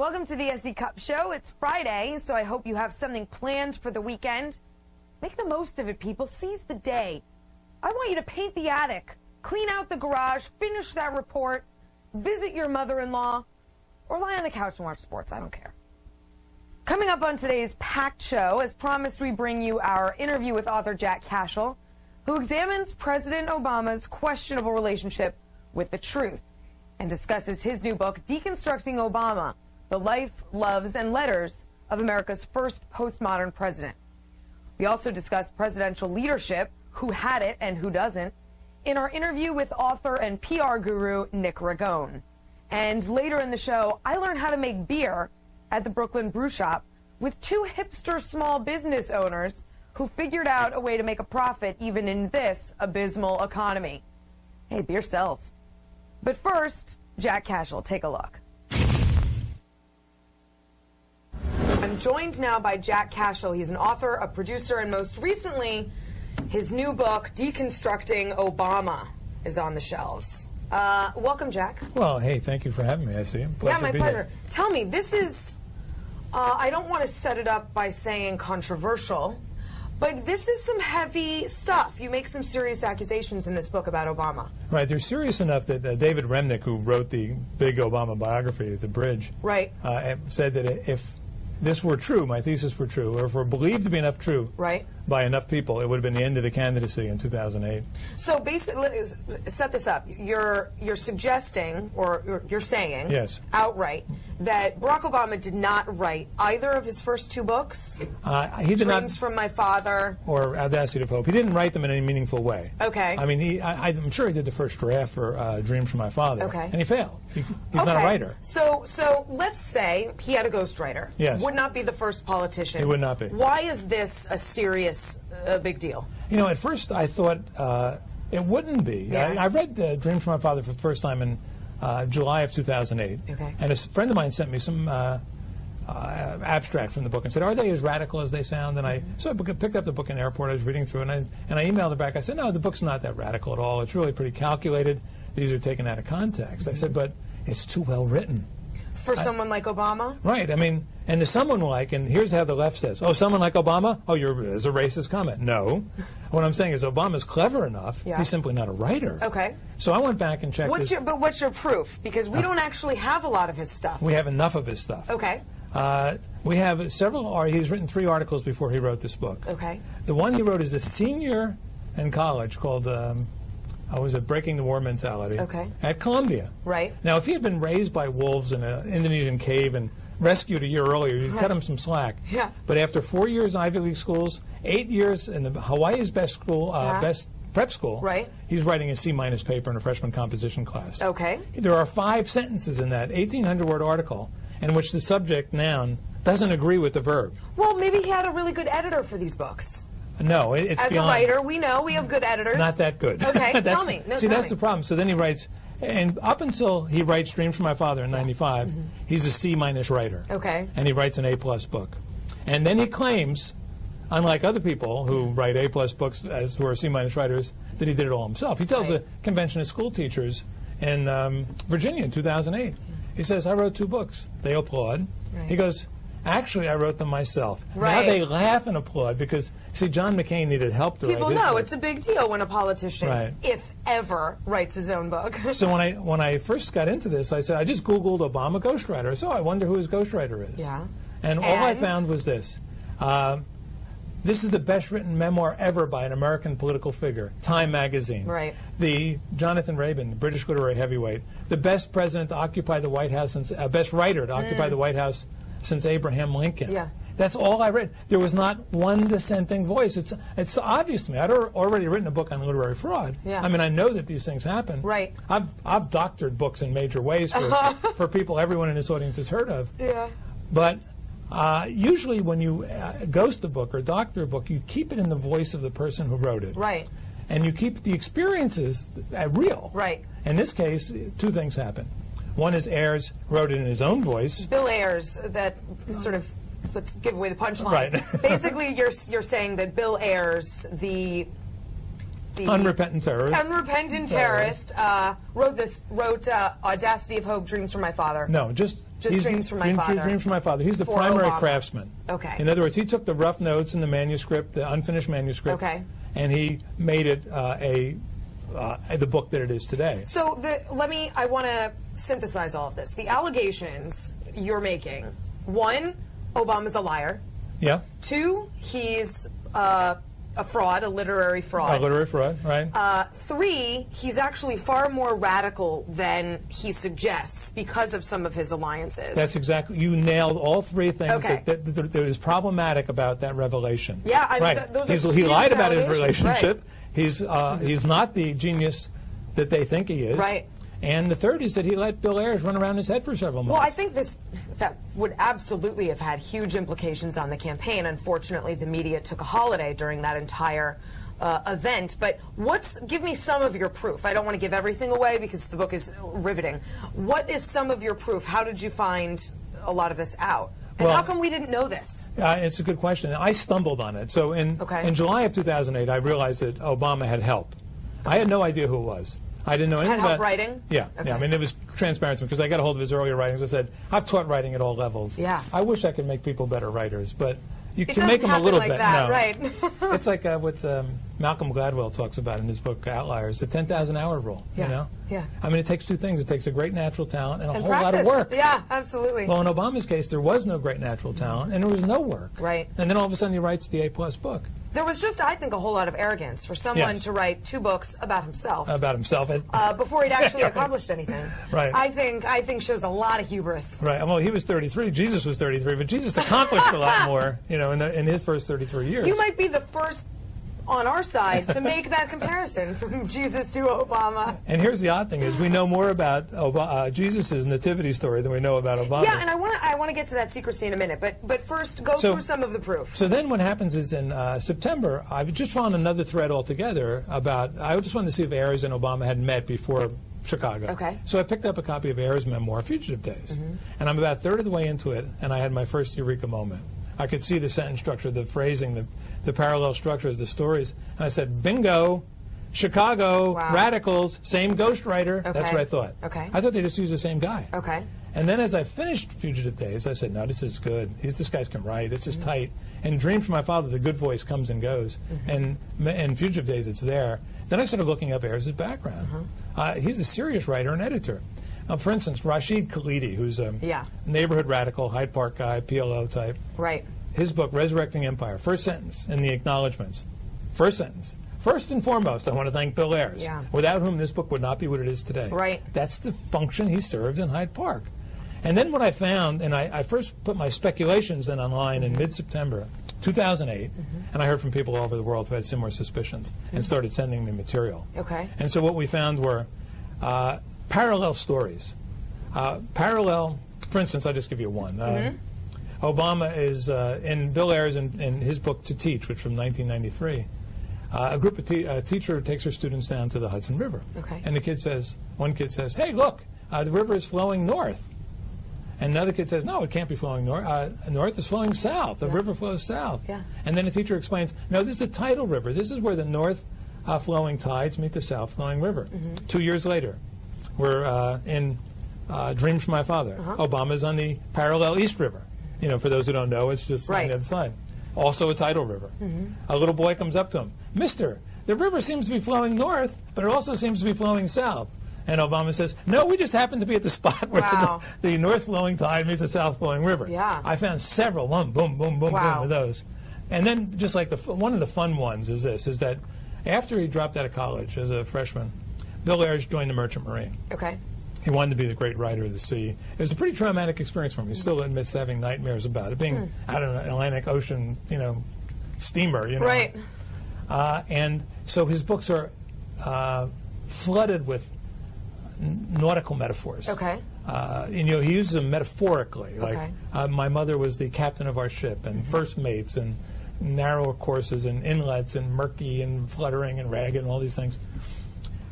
Welcome to the SC Cupp Show. It's Friday, so I hope you have something planned for the weekend. Make the most of it, people. Seize the day. I want you to paint the attic, clean out the garage, finish that report, visit your mother-in-law, or lie on the couch and watch sports. I don't care. Coming up on today's packed show, as promised, we bring you our interview with author Jack Cashill, who examines President Obama's questionable relationship with the truth and discusses his new book, Deconstructing Obama, The Life, Loves, and Letters of America's First Postmodern President. We also discuss presidential leadership, who had it and who doesn't, in our interview with author and PR guru Nick Ragone. And later in the show, I learned how to make beer at the Brooklyn Brew Shop with two hipster small business owners who figured out a way to make a profit even in this abysmal economy. Hey, beer sells. But first, Jack Cashill, take a look. I'm joined now by Jack Cashill. He's an author, a producer, and most recently, his new book, Deconstructing Obama, is on the shelves. Welcome, Jack. Well, hey, thank you for having me. I see. Yeah, my pleasure. Tell me, this is, I don't want to set it up by saying controversial, but this is some heavy stuff. You make some serious accusations in this book about Obama. Right. They're serious enough that David Remnick, who wrote the big Obama biography, The Bridge, right, said that if this were true, my thesis were true, or if were believed to be enough true right, by enough people, it would have been the end of the candidacy in 2008. So basically, set this up. You're suggesting, or you're saying, yes, outright, that Barack Obama did not write either of his first two books, he did Dreams from My Father, or Audacity of Hope. He didn't write them in any meaningful way. Okay. I mean, I'm sure he did the first draft for Dreams from My Father, okay, and he failed. He's not a writer. So let's say he had a ghostwriter. Yes. Would not be the first politician. He would not be. Why is this a serious, big deal? You know, at first I thought it wouldn't be. Yeah. I read Dreams from My Father for the first time in July of 2008. Okay. And a friend of mine sent me some abstract from the book and said, "Are they as radical as they sound?" And so I picked up the book in the airport. I was reading through it, and I emailed it back. I said, "No, the book's not that radical at all. It's really pretty calculated. These are taken out of context." I said, "But it's too well written." For someone like Obama? Right. I mean, and to someone like, and here's how the left says, "Oh, someone like Obama? Oh, there's a racist comment." No. What I'm saying is Obama's clever enough. Yeah. He's simply not a writer. Okay. So I went back and checked. But what's your proof? Because we don't actually have a lot of his stuff. We have enough of his stuff. Okay. We have several. He's written 3 articles before he wrote this book. Okay. The one he wrote as a senior in college called was it Breaking the War Mentality? Okay. At Columbia. Right. Now, if he had been raised by wolves in an Indonesian cave and rescued a year earlier, you'd cut him some slack. Yeah. But after 4 years in Ivy League schools, 8 years in Hawaii's best school, best prep school, right, he's writing a C- paper in a freshman composition class. Okay. There are 5 sentences in that 1,800-word article in which the subject noun doesn't agree with the verb. Well, maybe he had a really good editor for these books. No, it's As beyond. a writer, we know we have good editors. Not that good. Okay, tell me. No, see, tell that's me. the problem. So then he writes, and up until he writes Dreams from My Father in '95, he's a C- writer. Okay. And he writes an A+ book. And then he claims, unlike other people who write A+ books who are C- writers, that he did it all himself. He tells a convention of school teachers in Virginia in 2008. He says, "I wrote 2 books." They applaud. Right. He goes, "Actually, I wrote them myself." Right. Now they laugh and applaud because, see, John McCain needed help to People write his know book. it's a big deal when a politician, Right, if ever, writes his own book. So when I first got into this, I said, I just Googled Obama ghostwriter. So I wonder who his ghostwriter is. Yeah. And all I found was this. This is the best written memoir ever by an American political figure, Time magazine. Right. The Jonathan Rabin, the British literary heavyweight, the best president to occupy the White House since, best writer to occupy the White House since Abraham Lincoln. Yeah. That's all I read. There was not one dissenting voice. It's obvious to me. I'd already written a book on literary fraud. Yeah. I mean, I know that these things happen. Right. I've doctored books in major ways for people everyone in this audience has heard of. Yeah. But usually when you ghost a book or doctor a book, you keep it in the voice of the person who wrote it. Right. And you keep the experiences real. Right. In this case, 2 things happen. One is Ayers wrote it in his own voice. Bill Ayers, that sort of, let's give away the punchline. Right. Basically, you're saying that Bill Ayers, the the unrepentant terrorist. Unrepentant terrorist wrote Audacity of Hope, Dreams from My Father. No, just Dreams from My Father. Dreams from My Father. He's the For primary Obama. craftsman. Okay. In other words, he took the rough notes in the manuscript, the unfinished manuscript, Okay. and he made it the book that it is today. So I want to synthesize all of this. The allegations you're making: 1, Obama's a liar. Yeah. 2, he's a fraud, a literary fraud. A literary fraud, right. 3, he's actually far more radical than he suggests because of some of his alliances. That's exactly, you nailed all 3 things Okay. that is problematic about that revelation. Yeah, I mean, right. those are He huge lied about his allegations, relationship. right. He's not the genius that they think he is. Right. And the third is that he let Bill Ayers run around his head for several months. Well, I think that would absolutely have had huge implications on the campaign. Unfortunately, the media took a holiday during that entire event. But give me some of your proof. I don't want to give everything away because the book is riveting. What is some of your proof? How did you find a lot of this out? And how come we didn't know this? It's a good question. I stumbled on it. So in July of 2008, I realized that Obama had help. I had no idea who it was. I didn't know anything Had help about writing? Yeah, Okay. yeah. I mean, it was transparent to me because I got a hold of his earlier writings. I said, I've taught writing at all levels. Yeah. I wish I could make people better writers, but you It can make them a little doesn't bit. happen No. like that, right? It's like what Malcolm Gladwell talks about in his book Outliers, the 10,000 hour rule. Yeah. You know? Yeah. I mean, it takes 2 things. It takes a great natural talent and a whole practice. lot of work. Yeah, absolutely. Well, in Obama's case, there was no great natural talent and there was no work. Right. And then all of a sudden he writes the A+ book. There was just, I think, a whole lot of arrogance for someone Yes. to write 2 books about himself. About himself. Before he'd actually accomplished anything. Right. I think shows a lot of hubris. Right. Well, he was 33. Jesus was 33, but Jesus accomplished a lot more, you know, in his first 33 years. You might be the first on our side to make that comparison from Jesus to Obama. And here's the odd thing: is we know more about Jesus' nativity story than we know about Obama. Yeah, and I want to get to that secrecy in a minute, but first go through some of the proof. So then, what happens is in September, I've just found another thread altogether about. I just wanted to see if Ayers and Obama had met before Chicago. Okay. So I picked up a copy of Ayers' memoir, Fugitive Days, and I'm about a third of the way into it, and I had my first eureka moment. I could see the sentence structure, the phrasing, the parallel structures, the stories, and I said, bingo, Chicago, Wow. radicals, same ghostwriter. Okay. That's what I thought. Okay. I thought they just used the same guy. Okay. And then as I finished Fugitive Days, I said, no, this is good. This guy can write. It's just tight. And Dreams from My Father, the good voice comes and goes. And Fugitive Days, it's there. Then I started looking up Ayers' background. He's a serious writer and editor. For instance, Rashid Khalidi, who's a neighborhood radical, Hyde Park guy, PLO type. Right. His book, Resurrecting Empire, first sentence in the acknowledgments. First sentence. First and foremost, I want to thank Bill Ayers, without whom this book would not be what it is today. Right. That's the function he served in Hyde Park. And then what I found, and I first put my speculations then online in mid-September 2008, and I heard from people all over the world who had similar suspicions and started sending me material. Okay. And so what we found were parallel stories. For instance, I'll just give you one. Obama is, in Bill Ayers in his book To Teach, which from 1993, a teacher takes her students down to the Hudson River. Okay. And one kid says, hey, look, the river is flowing north. And another kid says, no, it can't be flowing north. North is flowing south. The river flows south. Yeah. And then the teacher explains, no, this is a tidal river. This is where the north flowing tides meet the south flowing river. 2 years later, we're in Dreams from My Father. Obama's on the parallel East River. You know, for those who don't know, it's just on the other side. Also a tidal river. A little boy comes up to him, Mister, the river seems to be flowing north, but it also seems to be flowing south. And Obama says, no, we just happen to be at the spot where the north flowing tide meets the south flowing river. Yeah. I found several, boom, boom, boom, boom, of those. And then just like one of the fun ones is that after he dropped out of college as a freshman, Bill Ayers joined the Merchant Marine. Okay. He wanted to be the great rider of the sea. It was a pretty traumatic experience for him. He still admits to having nightmares about it, being out on an Atlantic Ocean, steamer, Right. And so his books are flooded with nautical metaphors. Okay. He uses them metaphorically. Like, my mother was the captain of our ship, and first mates, and narrow courses, and inlets, and murky, and fluttering, and ragged, and all these things.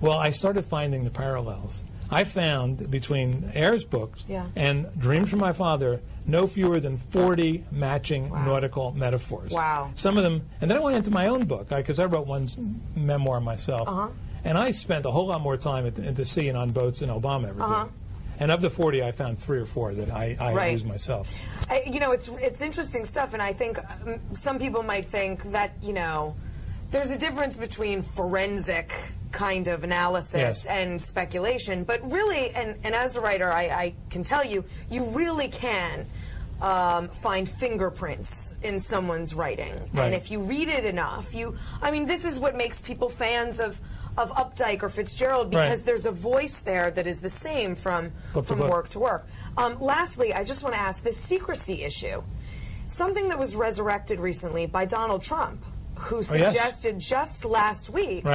Well, I started finding the parallels. I found between Ayer's books and Dreams from My Father no fewer than 40 matching nautical metaphors. Wow. Some of them, and then I went into my own book, because I wrote one memoir myself, and I spent a whole lot more time at the sea and on boats than Obama ever did. And of the 40, I found 3 or 4 that I used myself. You know, it's interesting stuff, and I think some people might think that, you know, there's a difference between forensic kind of analysis and speculation, but really, and as a writer, I can tell you, you really can find fingerprints in someone's writing. And if you read it enough, I mean, this is what makes people fans of Updike or Fitzgerald, because there's a voice there that is the same from work to work. Lastly, I just want to ask this secrecy issue, something that was resurrected recently by Donald Trump, who suggested just last week,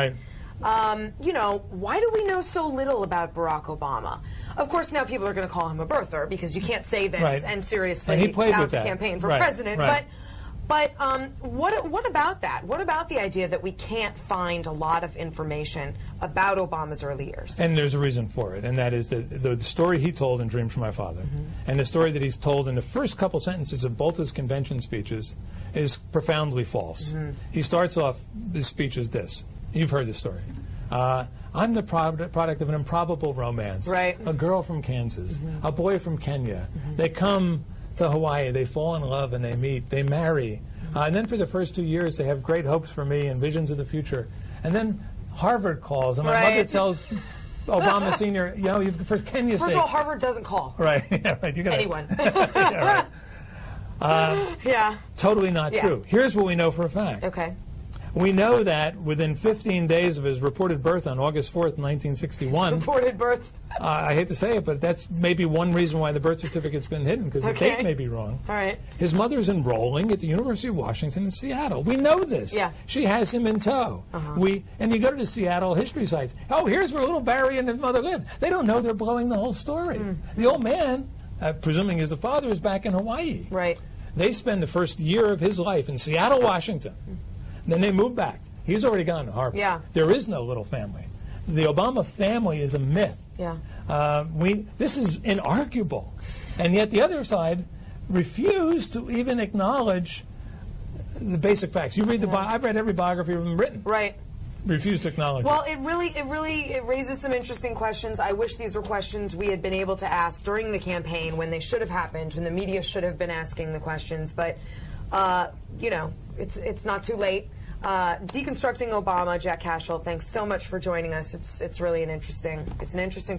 you know, why do we know so little about Barack Obama? Of course, now people are going to call him a birther, because you can't say this and seriously bound to campaign for president. But what about that? What about the idea that we can't find a lot of information about Obama's early years? And there's a reason for it, and that is the story he told in Dreams from My Father, and the story that he's told in the first couple sentences of both his convention speeches is profoundly false. He starts off his speech as this. You've heard this story. I'm the product of an improbable romance. A girl from Kansas, a boy from Kenya. They come to Hawaii, they fall in love, and they meet, they marry. And then for the first 2 years, they have great hopes for me and visions of the future. And then Harvard calls, and my mother tells Obama Sr., you know, for Kenya's sake. First of all, Harvard doesn't call. You gotta, anyone. Totally not true. Here's what we know for a fact. We know that within 15 days of his reported birth on August 4th, 1961... Reported birth? I hate to say it, but that's maybe one reason why the birth certificate's been hidden, because the date may be wrong. His mother's enrolling at the University of Washington in Seattle. We know this. She has him in tow. And you go to the Seattle history sites. Oh, here's where little Barry and his mother lived. They don't know they're blowing the whole story. The old man, presuming he's the father, is back in Hawaii. They spend the first year of his life in Seattle, Washington. Then they move back. He's already gone to Harvard. There is no little family. The Obama family is a myth. This is inarguable. And yet the other side refused to even acknowledge the basic facts. You read I've read every biography of him written. Refused to acknowledge it. Well, it raises some interesting questions. I wish these were questions we had been able to ask during the campaign, when they should have happened, when the media should have been asking the questions. But, you know, it's not too late. Deconstructing Obama, Jack Cashill, thanks so much for joining us. It's really an interesting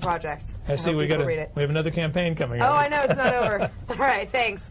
project. I see we have another campaign coming up. Oh, I know, it's not over. All right, thanks.